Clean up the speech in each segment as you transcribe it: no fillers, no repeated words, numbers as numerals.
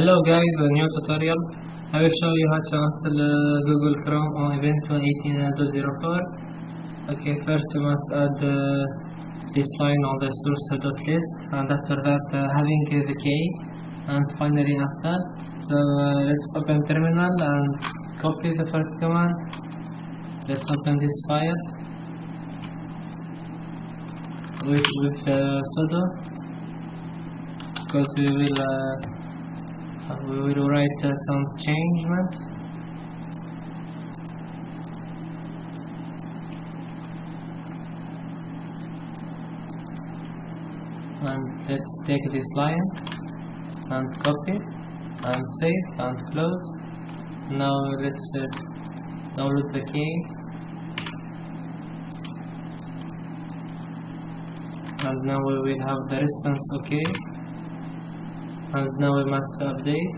Hello guys, a new tutorial. I will show you how to install Google Chrome on Ubuntu 18.04. Okay, first you must add this line on the sources.list, and after that having the key, and finally install. So let's open terminal and copy the first command. Let's open this file with sudo, because we will write some changement. And let's take this line and copy and save and close. Now let's download the key, and now we will have the response okay. And now we must update.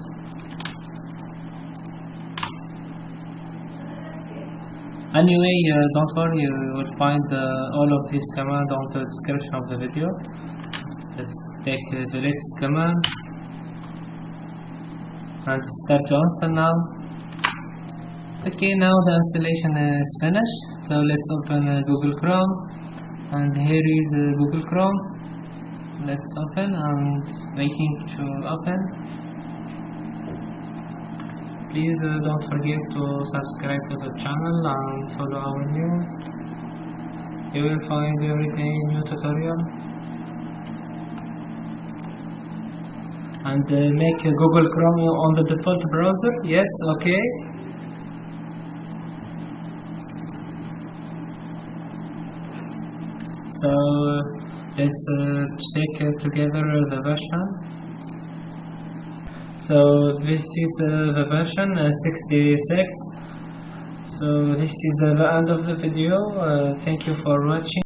Anyway, don't worry, you will find all of these commands on the description of the video. Let's take the latest command and start to install now. Okay, now the installation is finished. So let's open Google Chrome, and here is Google Chrome. Let's open and waiting to open. Please don't forget to subscribe to the channel and follow our news. You will find every day new tutorial. And make Google Chrome on the default browser. Yes, okay. So let's check together the version. So this is the version 66. So this is the end of the video. Thank you for watching.